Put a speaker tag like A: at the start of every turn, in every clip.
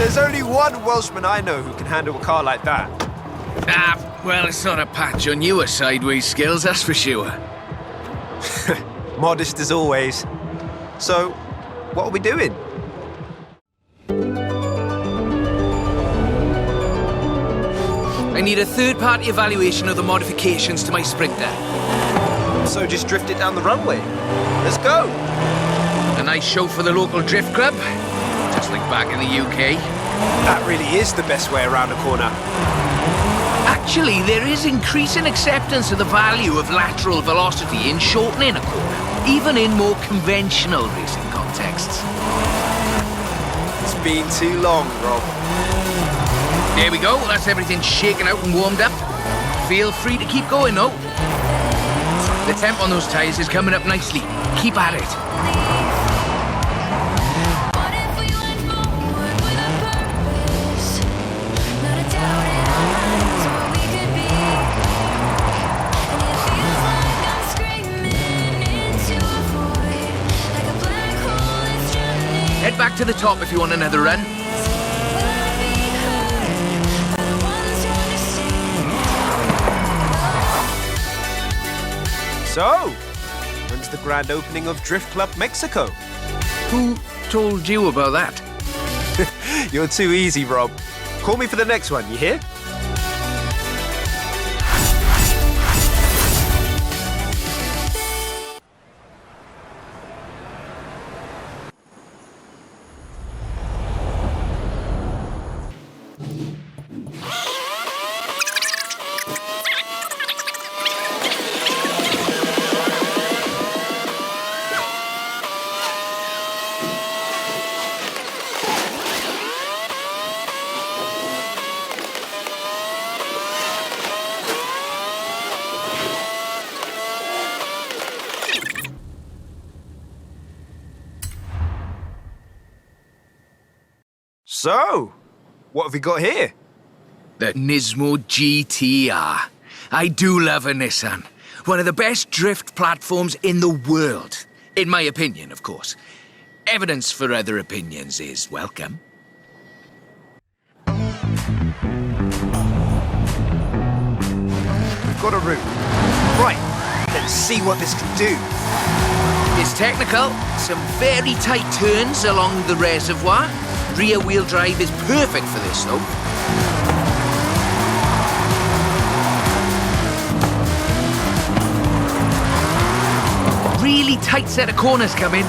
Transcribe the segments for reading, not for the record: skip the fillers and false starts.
A: There's only one Welshman I know who can handle a car like that.
B: Well, it's not a patch on your sideways skills, that's for sure.
A: Modest as always. So, what are we doing?
B: I need a third-party evaluation of the modifications to my Sprinter.
A: So just drift it down the runway. Let's go!
B: A nice show for the local drift club, just like back in the UK.
A: That really is the best way around a corner.
B: Actually, there is increasing acceptance of the value of lateral velocity in shortening a corner, even in more conventional racing contexts.
A: It's been too long, Rob.
B: There we go, that's everything shaken out and warmed up. Feel free to keep going, though. The temp on those tyres is coming up nicely. Keep at it. Head back to the top if you want another run.
A: So, when's the grand opening of Drift Club Mexico?
B: Who told you about that?
A: You're too easy, Rob. Call me for the next one, you hear? So, what have we got here?
B: The Nismo GTR. I do love a Nissan. One of the best drift platforms in the world. In my opinion, of course. Evidence for other opinions is welcome.
A: We've got a route. Right, let's see what this can do.
B: It's technical. Some very tight turns along the reservoir. Rear-wheel drive is perfect for this, though. Really tight set of corners coming.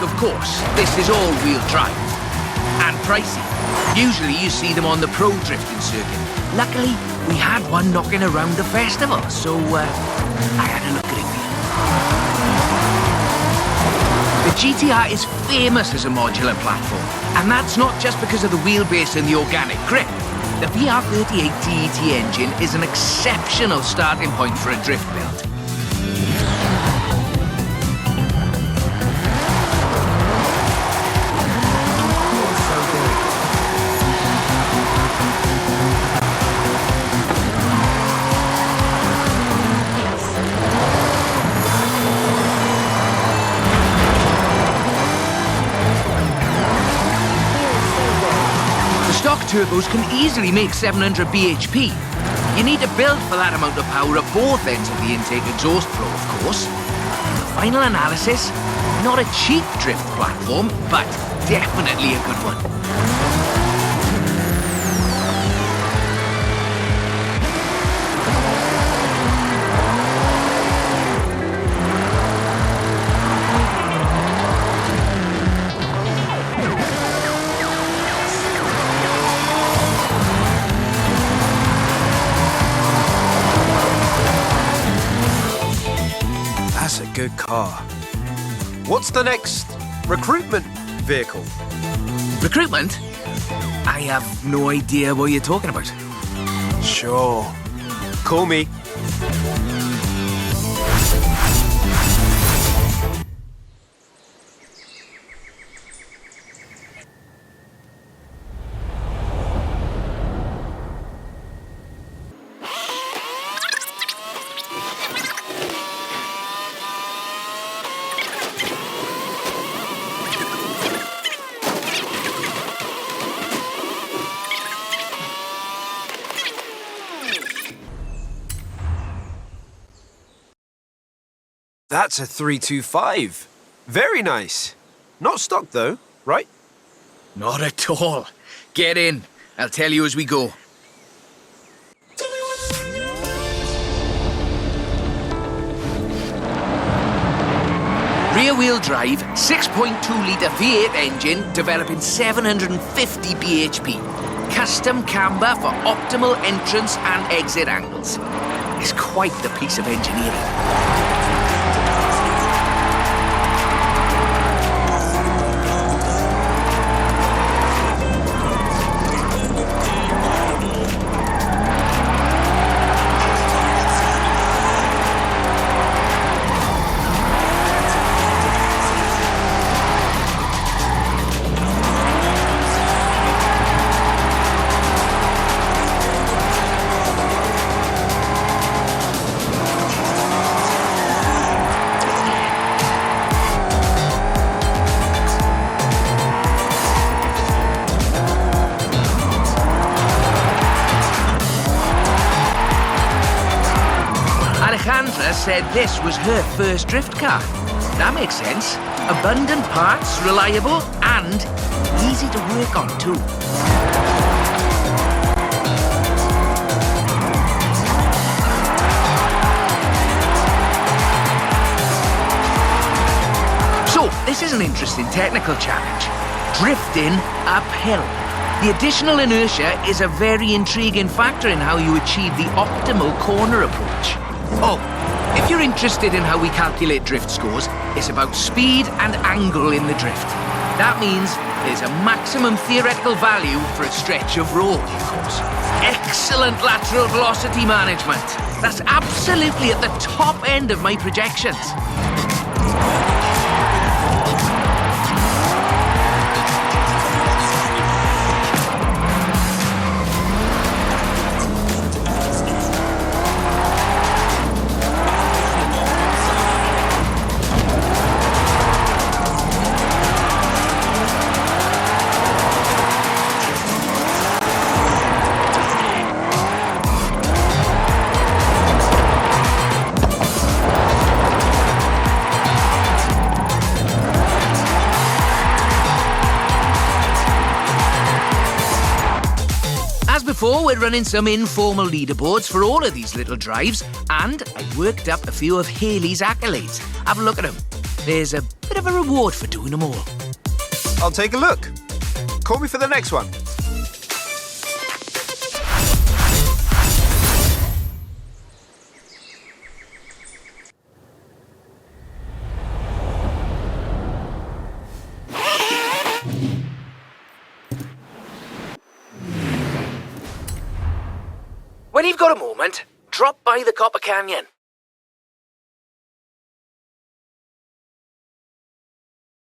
B: Of course, this is all-wheel drive. And pricey. Usually you see them on the pro drifting circuit. Luckily, we had one knocking around the festival, so I had a look at it. The GTR is famous as a modular platform, and that's not just because of the wheelbase and the organic grip. The VR38 DET engine is an exceptional starting point for a drift build. Turbos can easily make 700 bhp. You need to build for that amount of power at both ends of the intake exhaust flow, of course. The final analysis, not a cheap drift platform, but definitely a good one.
A: That's a good car. What's the next recruitment vehicle?
B: Recruitment? I have no idea what you're talking about.
A: Sure. Call me. That's a 325. Very nice. Not stock though, right?
B: Not at all. Get in. I'll tell you as we go. Rear-wheel drive, 6.2-litre V8 engine, developing 750 bhp. Custom camber for optimal entrance and exit angles. It's quite the piece of engineering. Said this was her first drift car. That makes sense. Abundant parts, reliable, and easy to work on too. So, this is an interesting technical challenge. Drifting uphill. The additional inertia is a very intriguing factor in how you achieve the optimal corner approach. Oh, if you're interested in how we calculate drift scores, it's about speed and angle in the drift. That means there's a maximum theoretical value for a stretch of road, of course. Excellent lateral velocity management. That's absolutely at the top end of my projections. Before, we're running some informal leaderboards for all of these little drives, and I worked up a few of Haley's accolades. Have a look at them. There's a bit of a reward for doing them all.
A: I'll take a look. Call me for the next one.
B: When you've got a moment, drop by the Copper Canyon.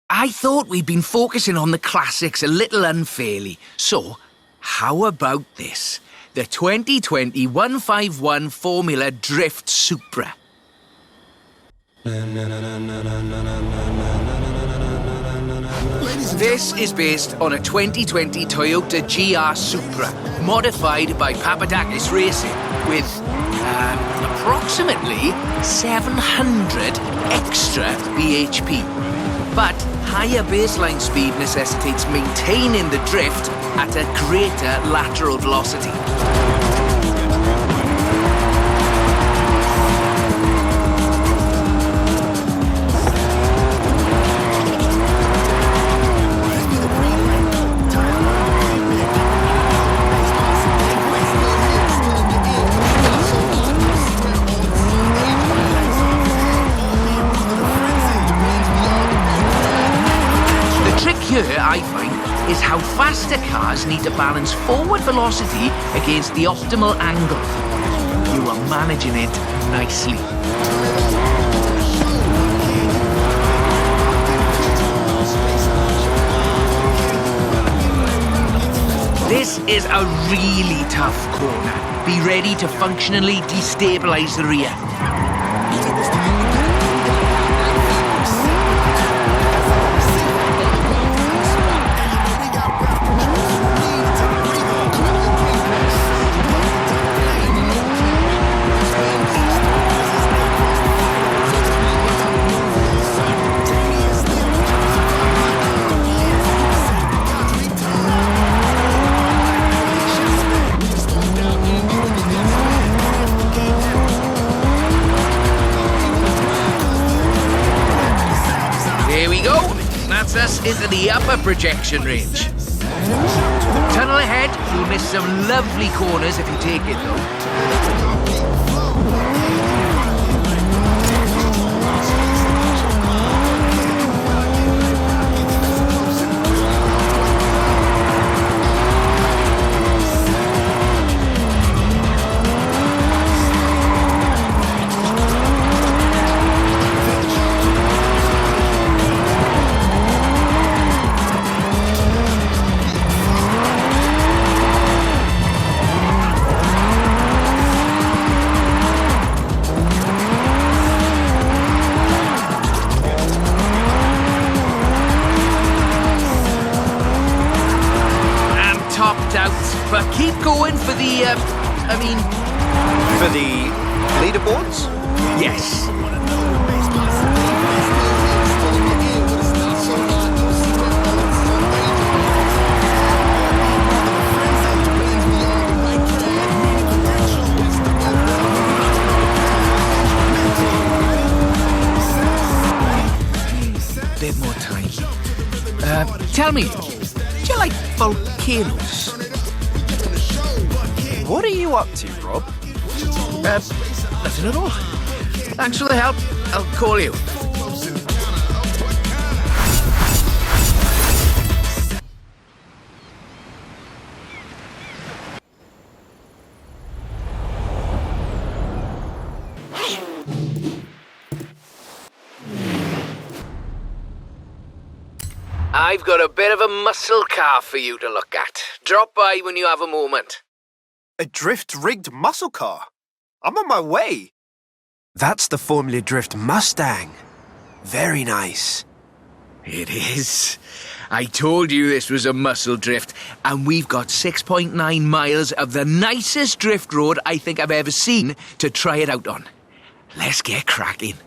B: I thought we'd been focusing on the classics a little unfairly, so how about this? The 2020 151 Formula Drift Supra. This is based on a 2020 Toyota GR Supra, modified by Papadakis Racing, with approximately 700 extra bhp. But higher baseline speed necessitates maintaining the drift at a greater lateral velocity. Here, I find, is how faster cars need to balance forward velocity against the optimal angle. You are managing it nicely. This is a really tough corner. Be ready to functionally destabilize the rear. That's us into the upper projection range. Tunnel ahead, you'll miss some lovely corners if you take it though. But keep going for the,
A: For the leaderboards?
B: Yes. Bit more time. Tell me, do you like volcanoes?
A: What are you up to, Rob?
B: Nothing at all. Thanks for the help. I'll call you. I've got a bit of a muscle car for you to look at. Drop by when you have a moment.
A: A drift-rigged muscle car? I'm on my way. That's the Formula Drift Mustang. Very nice.
B: It is. I told you this was a muscle drift, and we've got 6.9 miles of the nicest drift road I think I've ever seen to try it out on. Let's get cracking.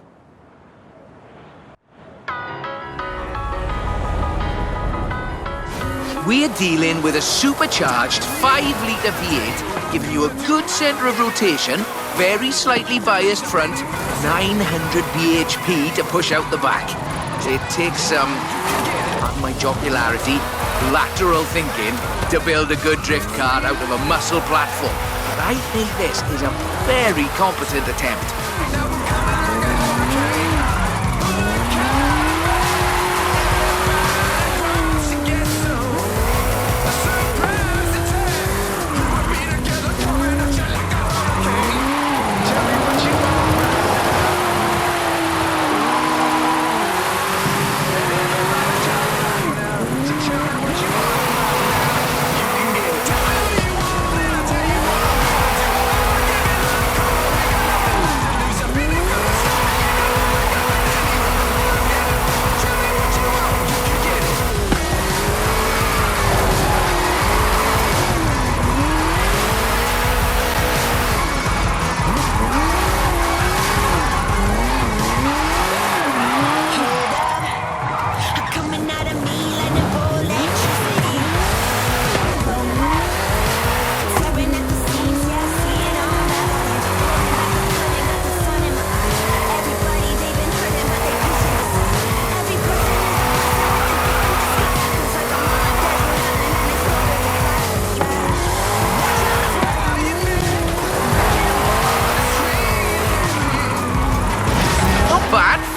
B: We're dealing with a supercharged 5-litre V8, giving you a good centre of rotation, very slightly biased front, 900 bhp to push out the back. It takes some, pardon my jocularity, lateral thinking to build a good drift car out of a muscle platform. But I think this is a very competent attempt.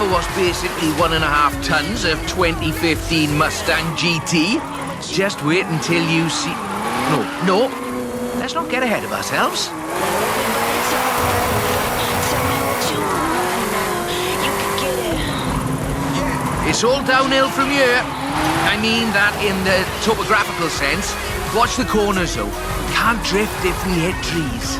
B: Was basically 1.5 tons of 2015 Mustang GT. Just wait until you see... No, let's not get ahead of ourselves. It's all downhill from here. I mean that in the topographical sense. Watch the corners though. Can't drift if we hit trees.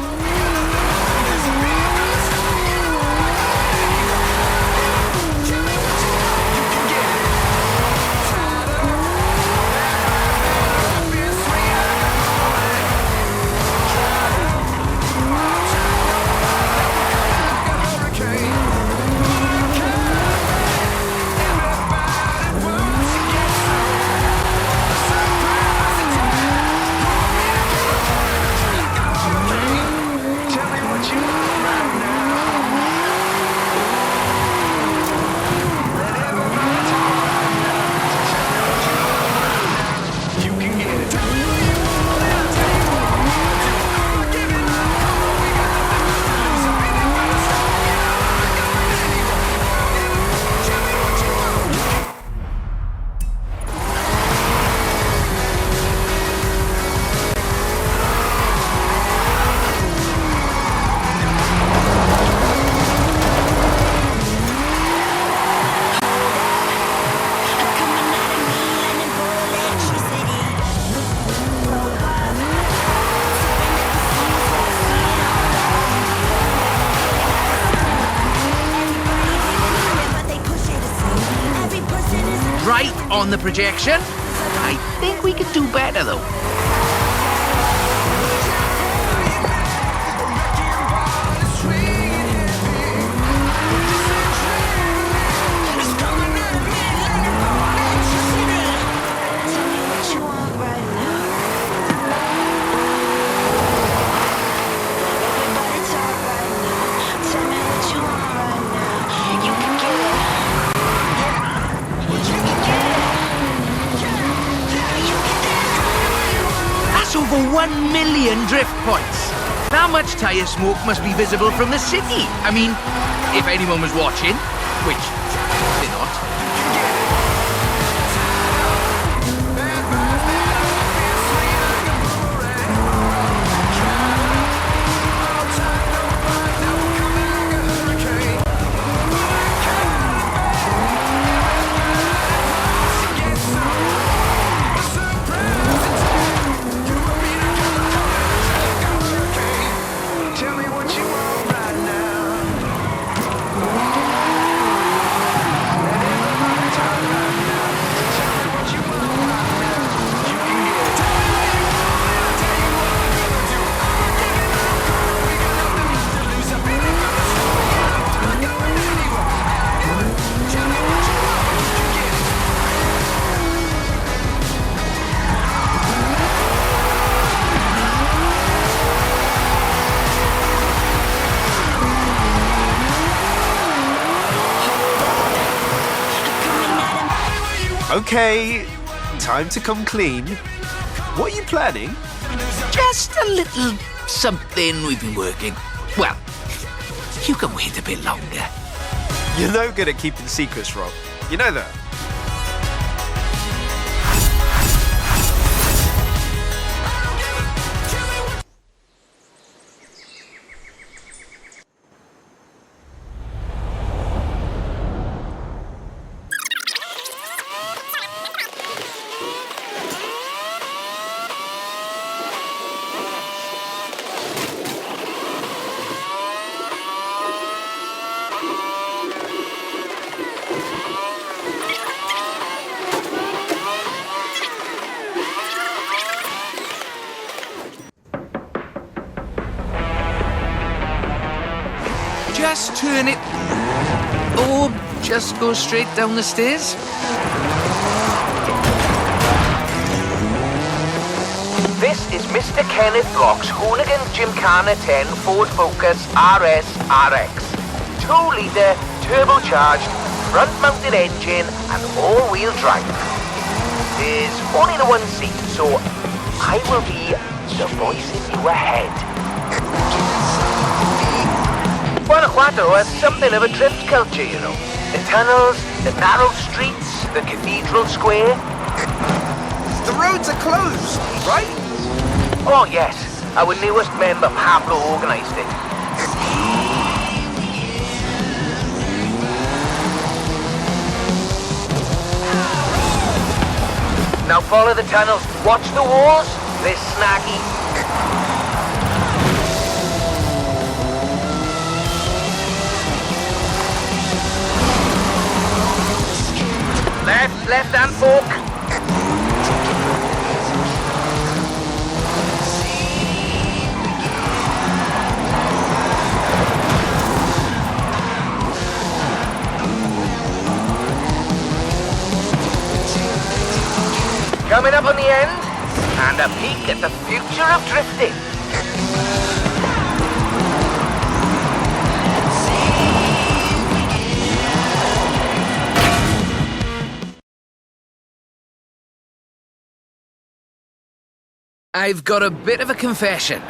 C: Right on the projection. I think we could do better though. Over 1 million drift points. That much tyre smoke must be visible from the city. I mean, if anyone was watching, which they're not.
A: Okay, time to come clean. What are you planning?
C: Just a little something we've been working. Well, you can wait a bit longer.
A: You're no good at keeping secrets, Rob. You know that.
C: Just turn it, or just go straight down the stairs.
B: This is Mr. Kenneth Block's Hoonigan Gymkhana 10 Ford Focus RSRX. 2-litre, turbocharged, front-mounted engine and all-wheel drive. There's only the one seat, so I will be the voice in your head. Guanajuato has something of a drift culture, you know. The tunnels, the narrow streets, the cathedral square.
A: The roads are closed, right?
B: Oh yes, our newest member Pablo organised it. Now follow the tunnel. Watch the walls. They're snaggy. Left hand fork. Coming up on the end, and a peek at the future of drifting. I've got a bit of a confession.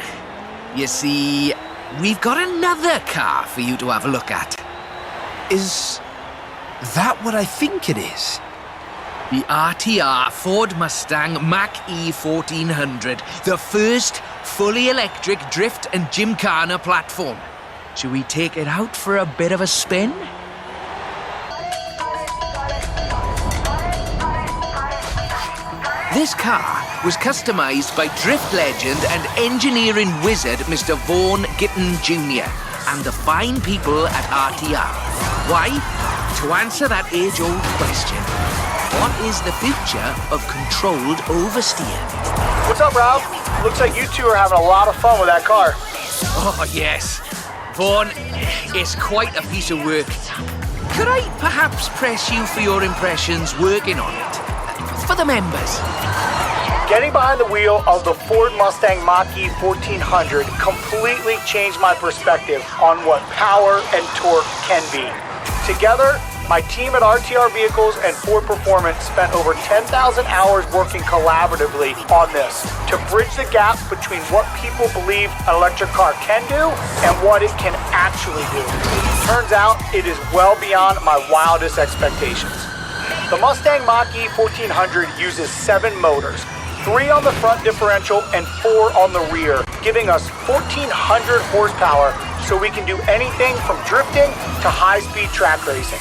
B: You see, we've got another car for you to have a look at.
A: Is that what I think it is?
B: The RTR Ford Mustang Mach-E 1400, the first fully electric drift and gymkhana platform. Should we take it out for a bit of a spin? This car was customized by drift legend and engineering wizard Mr. Vaughn Gitton Jr. and the fine people at RTR. Why? To answer that age-old question. What is the future of controlled oversteer?
D: What's up, Ralph? Looks like you two are having a lot of fun with that car.
B: Oh, yes. Vaughn, it's quite a piece of work. Could I perhaps press you for your impressions working on it? For the members.
D: Getting behind the wheel of the Ford Mustang Mach-E 1400 completely changed my perspective on what power and torque can be. Together, my team at RTR Vehicles and Ford Performance spent over 10,000 hours working collaboratively on this to bridge the gap between what people believe an electric car can do and what it can actually do. Turns out it is well beyond my wildest expectations. The Mustang Mach-E 1400 uses 7 motors, 3 on the front differential and 4 on the rear, giving us 1,400 horsepower so we can do anything from drifting to high-speed track racing.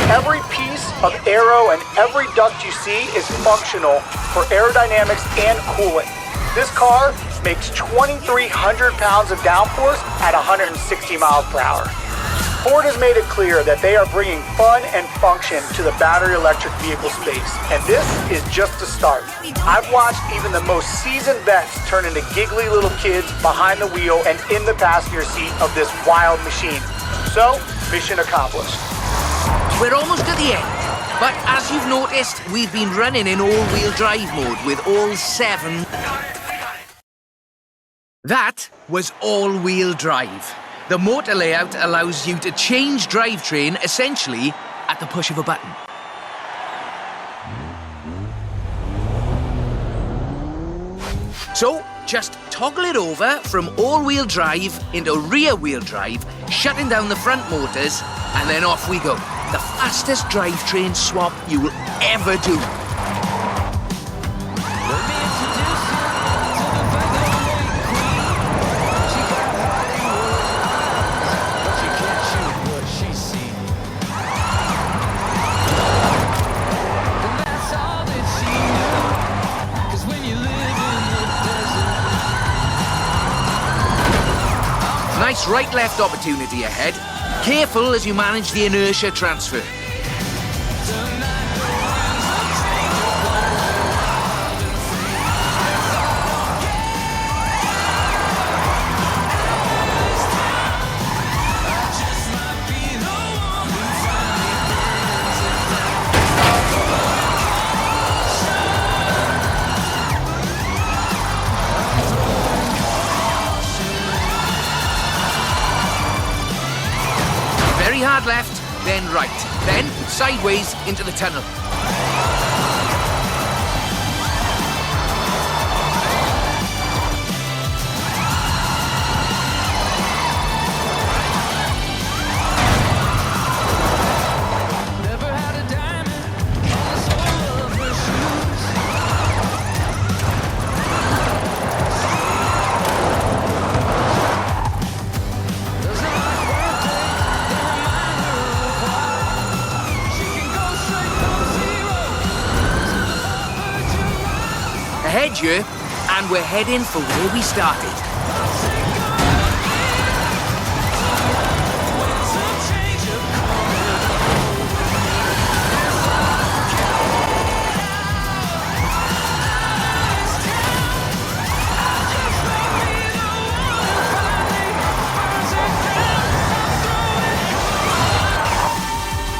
D: Every piece of aero and every duct you see is functional for aerodynamics and cooling. This car makes 2,300 pounds of downforce at 160 miles per hour. Ford has made it clear that they are bringing fun and function to the battery electric vehicle space, and this is just the start. I've watched even the most seasoned vets turn into giggly little kids behind the wheel and in the passenger seat of this wild machine. So, mission accomplished.
B: We're almost at the end, but as you've noticed, we've been running in all-wheel drive mode with all 7. That was all-wheel drive. The motor layout allows you to change drivetrain essentially at the push of a button. So, just toggle it over from all-wheel drive into rear-wheel drive, shutting down the front motors, and then off we go. The fastest drivetrain swap you will ever do. Nice right-left opportunity ahead. Careful as you manage the inertia transfer. Hard left, then right, then sideways into the tunnel. ahead here, and we're heading for where we started.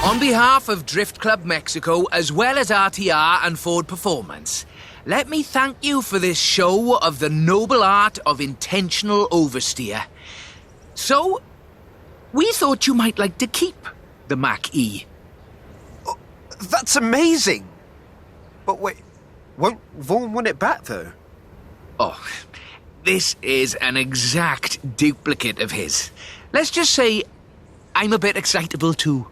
B: On behalf of Drift Club Mexico, as well as RTR and Ford Performance, let me thank you for this show of the noble art of intentional oversteer. So, we thought you might like to keep the Mach-E.
A: Oh, that's amazing! But wait, won't Vaughan want it back, though?
B: Oh, this is an exact duplicate of his. Let's just say I'm a bit excitable, too.